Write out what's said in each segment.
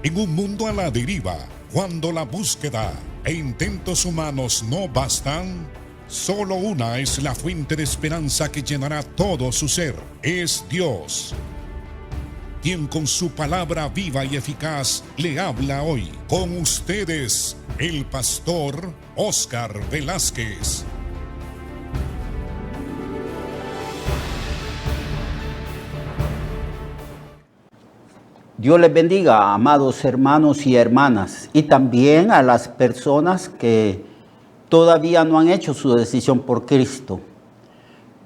En un mundo a la deriva, cuando la búsqueda e intentos humanos no bastan, solo una es la fuente de esperanza que llenará todo su ser. Es Dios, quien con su palabra viva y eficaz le habla hoy. Con ustedes, el pastor Óscar Velázquez. Dios les bendiga, amados hermanos y hermanas, y también a las personas que todavía no han hecho su decisión por Cristo.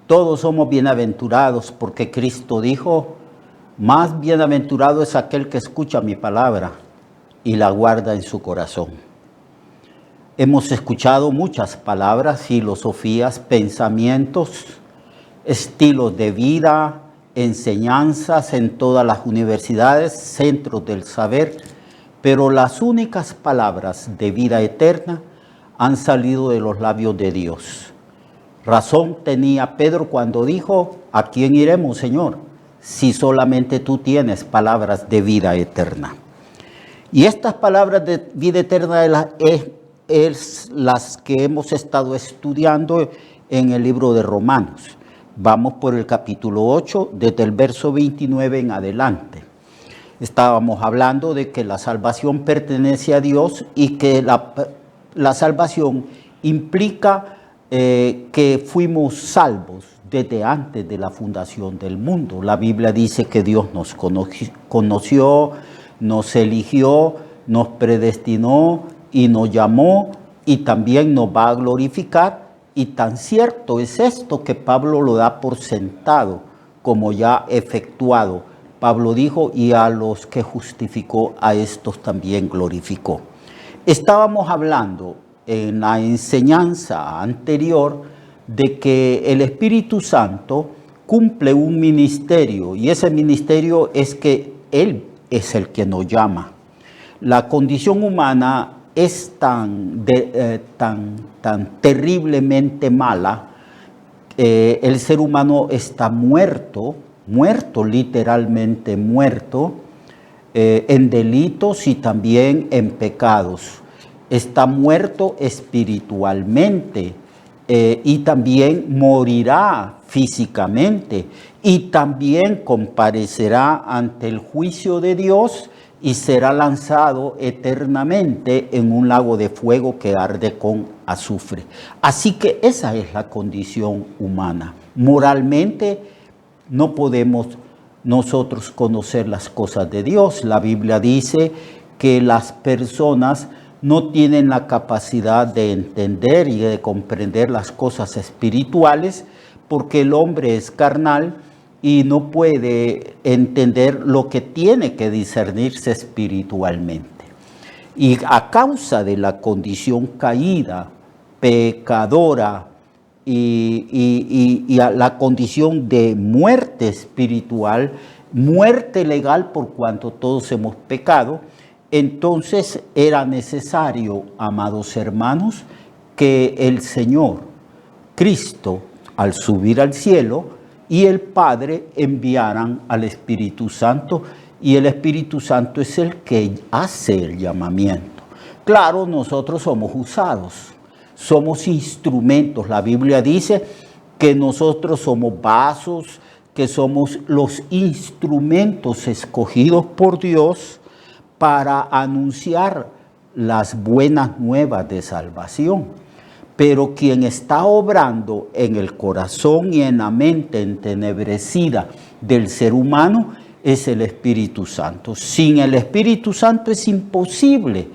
Todos somos bienaventurados porque Cristo dijo: más bienaventurado es aquel que escucha mi palabra y la guarda en su corazón. Hemos escuchado muchas palabras, filosofías, pensamientos, estilos de vida, enseñanzas en todas las universidades, centros del saber, pero las únicas palabras de vida eterna han salido de los labios de Dios. Razón tenía Pedro cuando dijo: ¿a quién iremos, Señor, si solamente tú tienes palabras de vida eterna? Y estas palabras de vida eterna es las que hemos estado estudiando en el libro de Romanos. Vamos por el capítulo 8, desde el verso 29 en adelante. Estábamos hablando de que la salvación pertenece a Dios y que la salvación implica que fuimos salvos desde antes de la fundación del mundo. La Biblia dice que Dios nos conoció, nos eligió, nos predestinó y nos llamó, y también nos va a glorificar. Y tan cierto es esto que Pablo lo da por sentado, como ya efectuado. Pablo dijo: y a los que justificó, a estos también glorificó. Estábamos hablando en la enseñanza anterior de que el Espíritu Santo cumple un ministerio, y ese ministerio es que Él es el que nos llama. La condición humana es tan terriblemente mala. El ser humano está muerto, literalmente muerto, en delitos y también en pecados. Está muerto espiritualmente y también morirá físicamente, y también comparecerá ante el juicio de Dios y será lanzado eternamente en un lago de fuego que arde con azufre. Así que esa es la condición humana. Moralmente no podemos nosotros conocer las cosas de Dios. La Biblia dice que las personas no tienen la capacidad de entender y de comprender las cosas espirituales, porque el hombre es carnal y no puede entender lo que tiene que discernirse espiritualmente. Y a causa de la condición caída, pecadora y a la condición de muerte espiritual, muerte legal por cuanto todos hemos pecado, entonces era necesario, amados hermanos, que el Señor Cristo, al subir al cielo, y el Padre enviaran al Espíritu Santo, y el Espíritu Santo es el que hace el llamamiento. Claro, nosotros somos usados, somos instrumentos. La Biblia dice que nosotros somos vasos, que somos los instrumentos escogidos por Dios para anunciar las buenas nuevas de salvación. Pero quien está obrando en el corazón y en la mente entenebrecida del ser humano es el Espíritu Santo. Sin el Espíritu Santo es imposible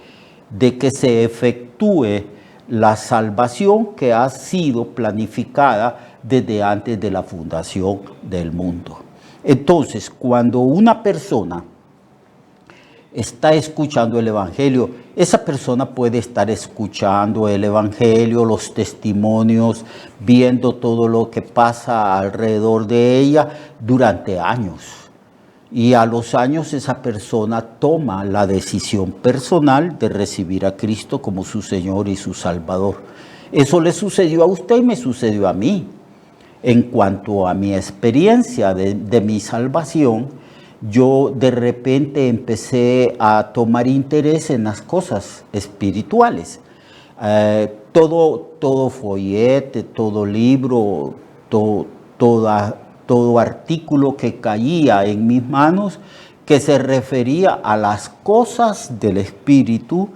de que se efectúe la salvación que ha sido planificada desde antes de la fundación del mundo. Entonces, cuando una persona está escuchando el Evangelio, esa persona puede estar escuchando el Evangelio, los testimonios, viendo todo lo que pasa alrededor de ella durante años. Y a los años esa persona toma la decisión personal de recibir a Cristo como su Señor y su Salvador. Eso le sucedió a usted y me sucedió a mí. En cuanto a mi experiencia de mi salvación, yo de repente empecé a tomar interés en las cosas espirituales. Todo follete, todo libro, todo artículo que caía en mis manos que se refería a las cosas del Espíritu,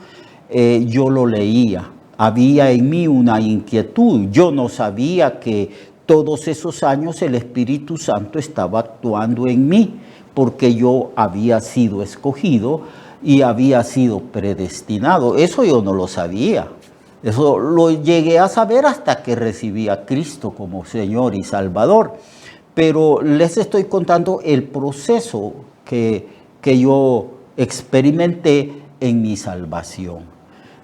yo lo leía. Había en mí una inquietud. Yo no sabía que todos esos años el Espíritu Santo estaba actuando en mí, porque yo había sido escogido y había sido predestinado. Eso yo no lo sabía. Eso lo llegué a saber hasta que recibí a Cristo como Señor y Salvador. Pero les estoy contando el proceso que yo experimenté en mi salvación.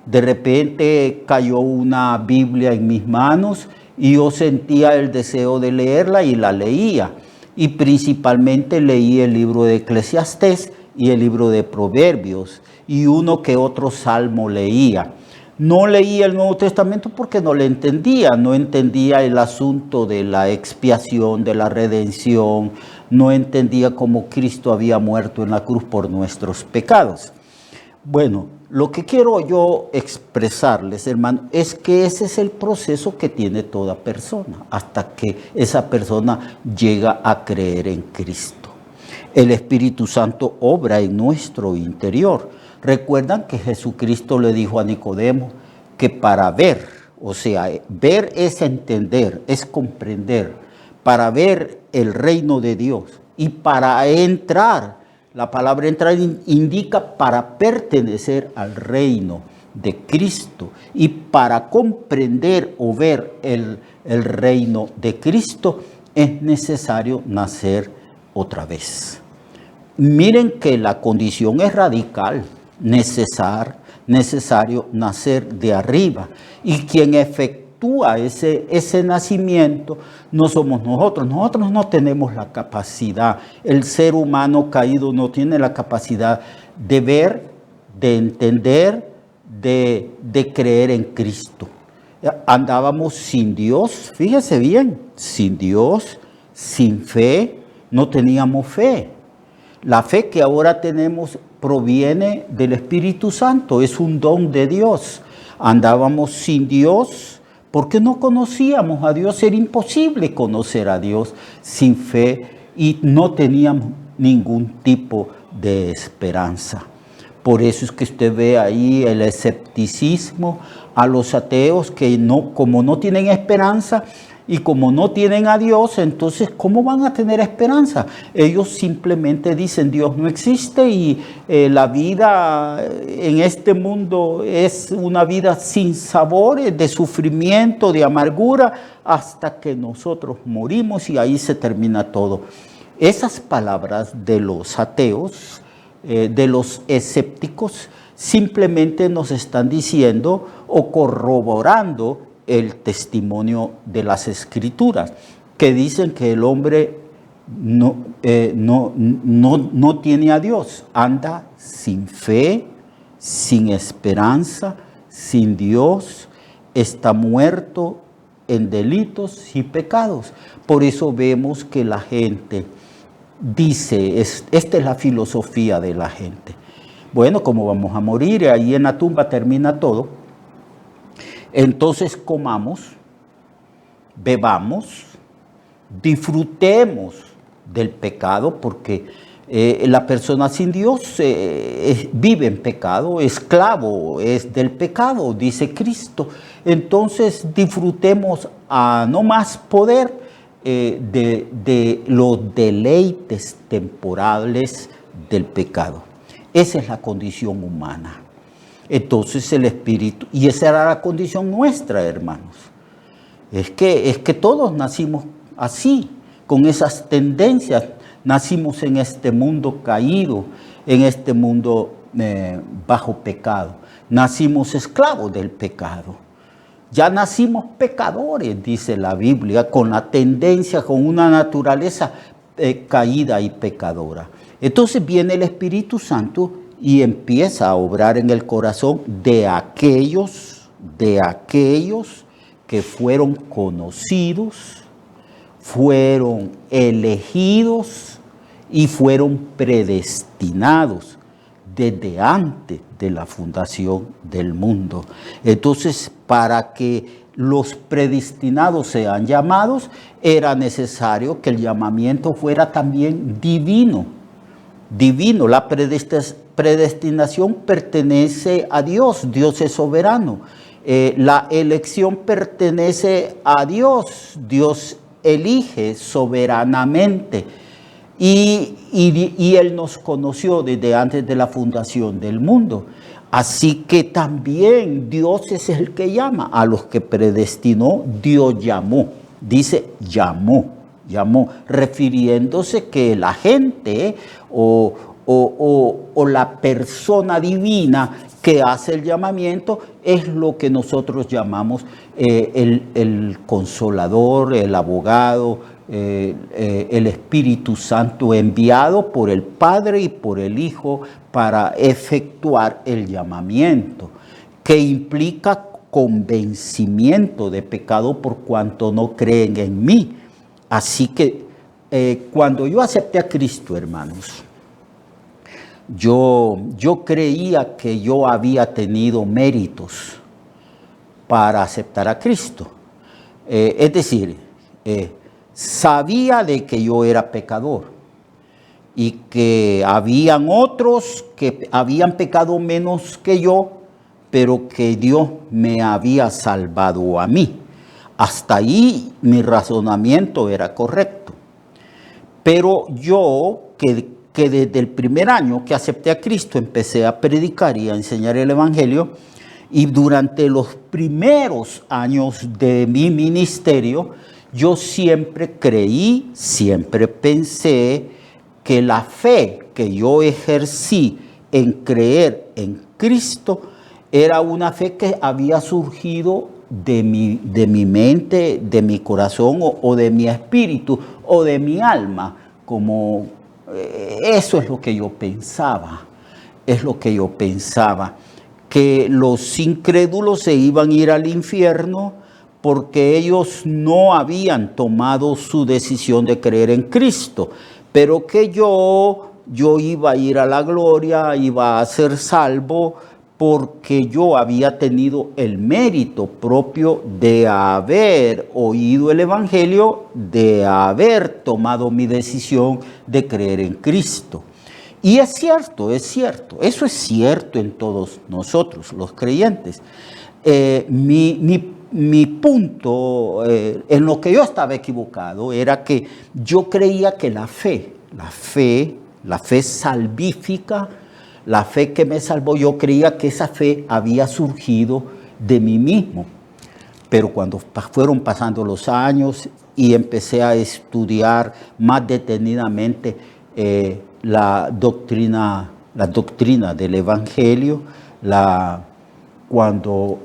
De repente cayó una Biblia en mis manos y yo sentía el deseo de leerla y la leía. Y principalmente leí el libro de Eclesiastés y el libro de Proverbios y uno que otro salmo leía. No leía el Nuevo Testamento porque no le entendía, no entendía el asunto de la expiación, de la redención, no entendía cómo Cristo había muerto en la cruz por nuestros pecados. Bueno, lo que quiero yo expresarles, hermano, es que ese es el proceso que tiene toda persona, hasta que esa persona llega a creer en Cristo. El Espíritu Santo obra en nuestro interior. Recuerdan que Jesucristo le dijo a Nicodemo que para ver, o sea, ver es entender, es comprender, para ver el reino de Dios y para entrar, la palabra entrar indica para pertenecer al reino de Cristo y para comprender o ver el reino de Cristo es necesario nacer otra vez. Miren que la condición es radical, necesario nacer de arriba. Y quien efectúa ese nacimiento no somos nosotros. Nosotros no tenemos la capacidad. El ser humano caído no tiene la capacidad de ver, de entender, de creer en Cristo. Andábamos sin Dios, fíjese bien, sin Dios, sin fe, no teníamos fe. La fe que ahora tenemos proviene del Espíritu Santo, es un don de Dios. Andábamos sin Dios porque no conocíamos a Dios, era imposible conocer a Dios sin fe y no teníamos ningún tipo de esperanza. Por eso es que usted ve ahí el escepticismo a los ateos que como no tienen esperanza, y como no tienen a Dios, entonces, ¿cómo van a tener esperanza? Ellos simplemente dicen, Dios no existe y la vida en este mundo es una vida sin sabores, de sufrimiento, de amargura, hasta que nosotros morimos y ahí se termina todo. Esas palabras de los ateos, de los escépticos, simplemente nos están diciendo o corroborando el testimonio de las Escrituras, que dicen que el hombre no tiene a Dios, anda sin fe, sin esperanza, sin Dios, está muerto en delitos y pecados. Por eso vemos que la gente dice, esta es la filosofía de la gente. Bueno, como vamos a morir, ahí en la tumba termina todo. Entonces comamos, bebamos, disfrutemos del pecado, porque la persona sin Dios vive en pecado, esclavo es del pecado, dice Cristo. Entonces disfrutemos a no más poder de los deleites temporales del pecado. Esa es la condición humana. Entonces el Espíritu, y esa era la condición nuestra, hermanos. Es que todos nacimos así, con esas tendencias. Nacimos en este mundo caído, en este mundo bajo pecado. Nacimos esclavos del pecado. Ya nacimos pecadores, dice la Biblia, con la tendencia, con una naturaleza caída y pecadora. Entonces viene el Espíritu Santo y empieza a obrar en el corazón de aquellos que fueron conocidos, fueron elegidos y fueron predestinados desde antes de la fundación del mundo. Entonces, para que los predestinados sean llamados, era necesario que el llamamiento fuera también divino. Divino, la predestinación pertenece a Dios, Dios es soberano. La elección pertenece a Dios, Dios elige soberanamente. Y Él nos conoció desde antes de la fundación del mundo. Así que también Dios es el que llama. A los que predestinó, Dios llamó. Dice llamó, refiriéndose que la gente o la persona divina que hace el llamamiento es lo que nosotros llamamos el consolador, el abogado, el Espíritu Santo enviado por el Padre y por el Hijo para efectuar el llamamiento, que implica convencimiento de pecado por cuanto no creen en mí. Así que cuando yo acepté a Cristo, hermanos, yo creía que yo había tenido méritos para aceptar a Cristo. Es decir, sabía de que yo era pecador y que habían otros que habían pecado menos que yo, pero que Dios me había salvado a mí. Hasta ahí mi razonamiento era correcto. Pero yo, que desde el primer año que acepté a Cristo, empecé a predicar y a enseñar el Evangelio, y durante los primeros años de mi ministerio, yo siempre creí, siempre pensé que la fe que yo ejercí en creer en Cristo era una fe que había surgido de mi mente, de mi corazón o de mi espíritu o de mi alma. Como eso es lo que yo pensaba, que los incrédulos se iban a ir al infierno porque ellos no habían tomado su decisión de creer en Cristo, pero que yo iba a ir a la gloria, iba a ser salvo, porque yo había tenido el mérito propio de haber oído el Evangelio, de haber tomado mi decisión de creer en Cristo. Y es cierto, eso es cierto en todos nosotros, los creyentes. Mi punto, en lo que yo estaba equivocado, era que yo creía que la fe salvífica, la fe que me salvó, yo creía que esa fe había surgido de mí mismo. Pero cuando fueron pasando los años y empecé a estudiar más detenidamente la doctrina del Evangelio, cuando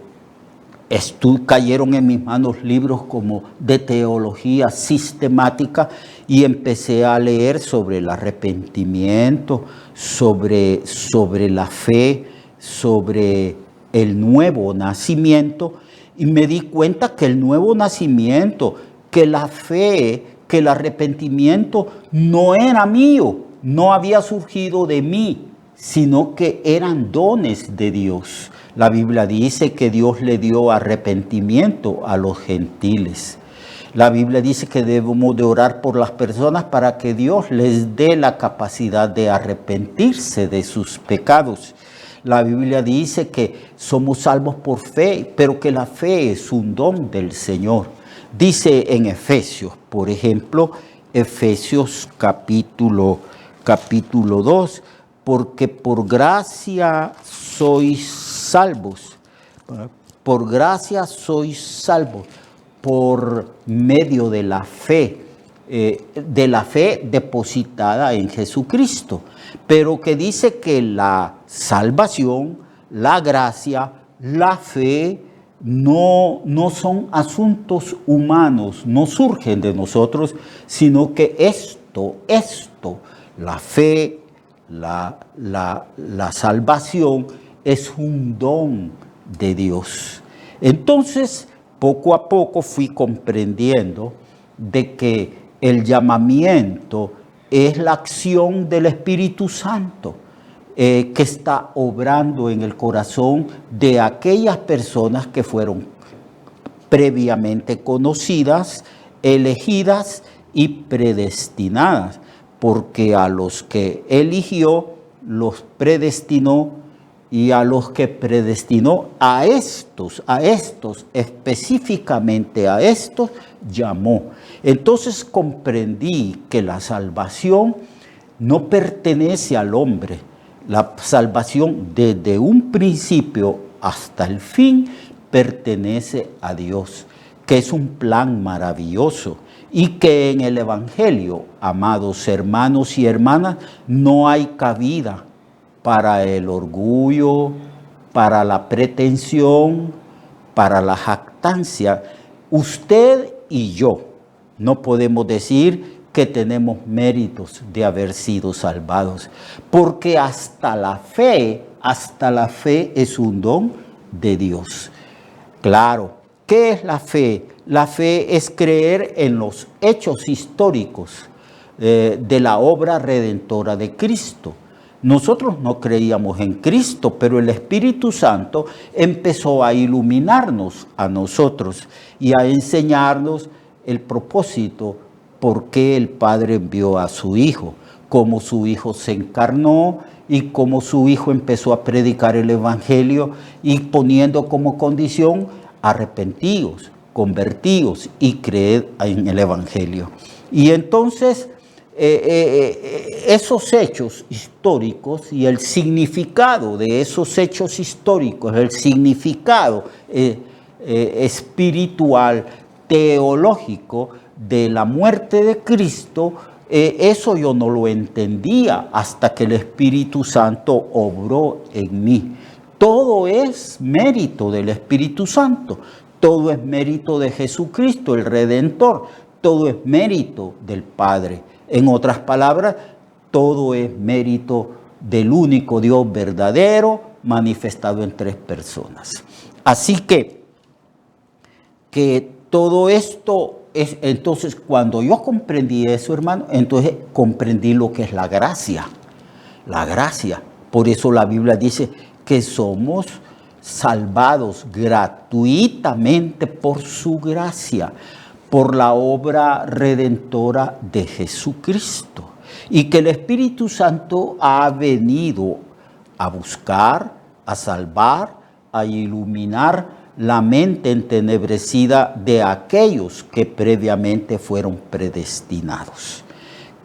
cayeron en mis manos libros como de teología sistemática y empecé a leer sobre el arrepentimiento, sobre la fe, sobre el nuevo nacimiento, y me di cuenta que el nuevo nacimiento, que la fe, que el arrepentimiento no era mío, no había surgido de mí, sino que eran dones de Dios. La Biblia dice que Dios le dio arrepentimiento a los gentiles. La Biblia dice que debemos de orar por las personas para que Dios les dé la capacidad de arrepentirse de sus pecados. La Biblia dice que somos salvos por fe, pero que la fe es un don del Señor. Dice en Efesios, por ejemplo, Efesios capítulo 2, porque por gracia sois salvos. Por gracia sois salvos por medio de la fe depositada en Jesucristo. Pero que dice que la salvación, la gracia, la fe no son asuntos humanos, no surgen de nosotros, sino que esto, la fe, la salvación es un don de Dios. Entonces, poco a poco fui comprendiendo de que el llamamiento es la acción del Espíritu Santo que está obrando en el corazón de aquellas personas que fueron previamente conocidas, elegidas y predestinadas, porque a los que eligió los predestinó, y a los que predestinó, a estos específicamente a estos llamó. Entonces comprendí que la salvación no pertenece al hombre. La salvación desde un principio hasta el fin pertenece a Dios, que es un plan maravilloso y que en el Evangelio, amados hermanos y hermanas, no hay cabida para el orgullo, para la pretensión, para la jactancia. Usted y yo no podemos decir que tenemos méritos de haber sido salvados, porque hasta la fe es un don de Dios. Claro, ¿qué es la fe? La fe es creer en los hechos históricos de la obra redentora de Cristo. Nosotros no creíamos en Cristo, pero el Espíritu Santo empezó a iluminarnos a nosotros y a enseñarnos el propósito por qué el Padre envió a su Hijo, cómo su Hijo se encarnó y cómo su Hijo empezó a predicar el Evangelio y poniendo como condición arrepentidos, convertidos y creed en el Evangelio. Y entonces esos hechos históricos y el significado de esos hechos históricos, el significado espiritual, teológico de la muerte de Cristo, eso yo no lo entendía hasta que el Espíritu Santo obró en mí. Todo es mérito del Espíritu Santo, todo es mérito de Jesucristo, el Redentor, todo es mérito del Padre. En otras palabras, todo es mérito del único Dios verdadero manifestado en tres personas. Así que todo esto es, entonces cuando yo comprendí eso, hermano, entonces comprendí lo que es la gracia. La gracia. Por eso la Biblia dice que somos salvados gratuitamente por su gracia, por la obra redentora de Jesucristo. Y que el Espíritu Santo ha venido a buscar, a salvar, a iluminar la mente entenebrecida de aquellos que previamente fueron predestinados.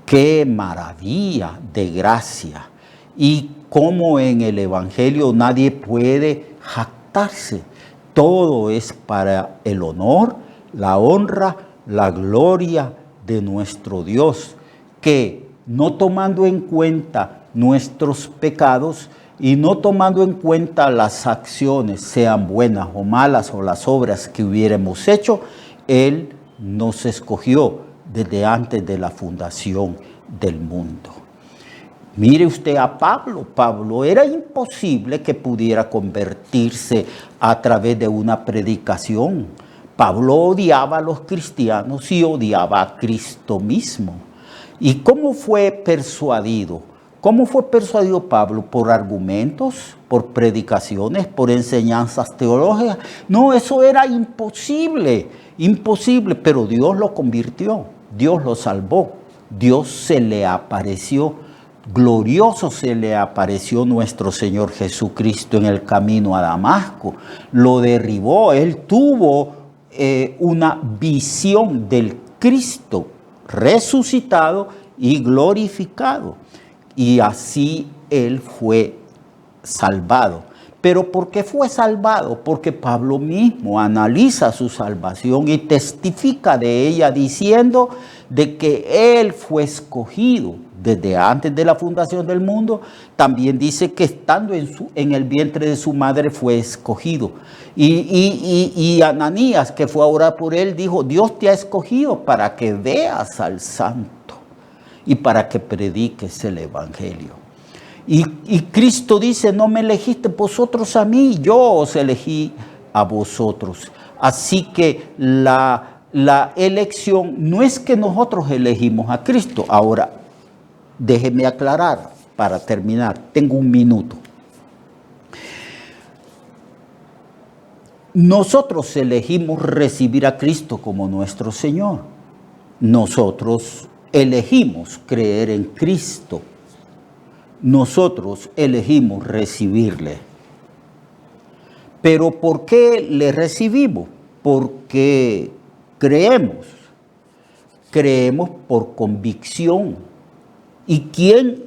¡Qué maravilla de gracia! Y como en el Evangelio nadie puede jactarse. Todo es para el honor, la honra, la gloria de nuestro Dios, que no tomando en cuenta nuestros pecados y no tomando en cuenta las acciones, sean buenas o malas, o las obras que hubiéramos hecho, Él nos escogió desde antes de la fundación del mundo. Mire usted a Pablo. Pablo era imposible que pudiera convertirse a través de una predicación. Pablo odiaba a los cristianos y odiaba a Cristo mismo. ¿Y cómo fue persuadido? ¿Cómo fue persuadido Pablo? ¿Por argumentos? ¿Por predicaciones? ¿Por enseñanzas teológicas? No, eso era imposible, imposible, pero Dios lo convirtió, Dios lo salvó, Dios se le apareció, glorioso se le apareció nuestro Señor Jesucristo en el camino a Damasco, lo derribó, Él tuvo una visión del Cristo resucitado y glorificado. Y así Él fue salvado. ¿Pero por qué fue salvado? Porque Pablo mismo analiza su salvación y testifica de ella diciendo de que Él fue escogido desde antes de la fundación del mundo. También dice que estando en el vientre de su madre fue escogido. Y Ananías, que fue a orar por él, dijo: Dios te ha escogido para que veas al Santo y para que prediques el Evangelio. Y Cristo dice: no me elegiste vosotros a mí, yo os elegí a vosotros. Así que la elección no es que nosotros elegimos a Cristo. Ahora, Déjeme aclarar para terminar. Tengo un minuto. Nosotros elegimos recibir a Cristo como nuestro Señor. Nosotros elegimos creer en Cristo. Nosotros elegimos recibirle. Pero ¿por qué le recibimos? Porque creemos. Creemos por convicción. ¿Y quién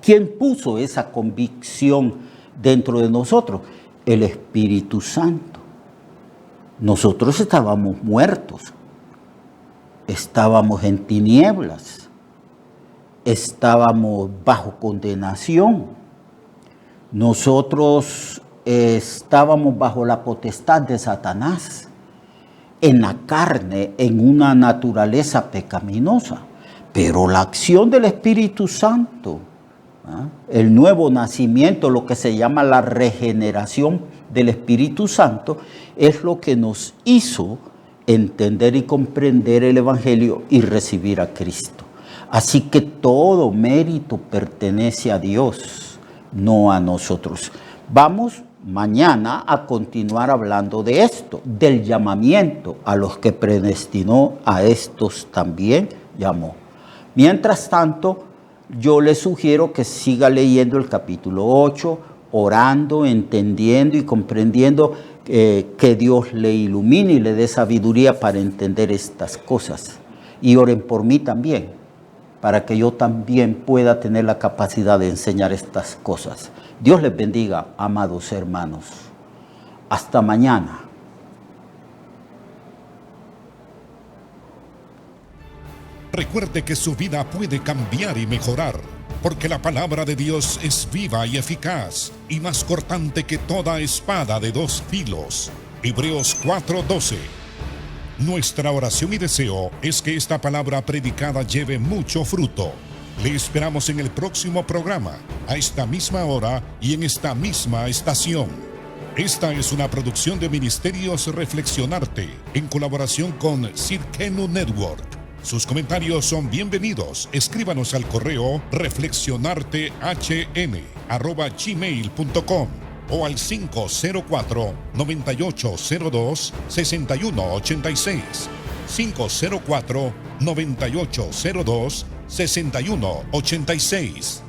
quién puso esa convicción dentro de nosotros? El Espíritu Santo. Nosotros estábamos muertos. Estábamos en tinieblas. Estábamos bajo condenación. Nosotros estábamos bajo la potestad de Satanás, en la carne, en una naturaleza pecaminosa. Pero la acción del Espíritu Santo, el nuevo nacimiento, lo que se llama la regeneración del Espíritu Santo, es lo que nos hizo entender y comprender el Evangelio y recibir a Cristo. Así que todo mérito pertenece a Dios, no a nosotros. Vamos mañana a continuar hablando de esto, del llamamiento. A los que predestinó, a estos también llamó. Mientras tanto, yo le sugiero que siga leyendo el capítulo 8, orando, entendiendo y comprendiendo que Dios le ilumine y le dé sabiduría para entender estas cosas. Y oren por mí también, para que yo también pueda tener la capacidad de enseñar estas cosas. Dios les bendiga, amados hermanos. Hasta mañana. Recuerde que su vida puede cambiar y mejorar, porque la palabra de Dios es viva y eficaz, y más cortante que toda espada de dos filos. Hebreos 4:12. Nuestra oración y deseo es que esta palabra predicada lleve mucho fruto. Le esperamos en el próximo programa, a esta misma hora y en esta misma estación. Esta es una producción de Ministerios Reflexionarte, en colaboración con Cirkenu Network. Sus comentarios son bienvenidos. Escríbanos al correo reflexionartehn@gmail.com o al 504-9802-6186. 504-9802-6186.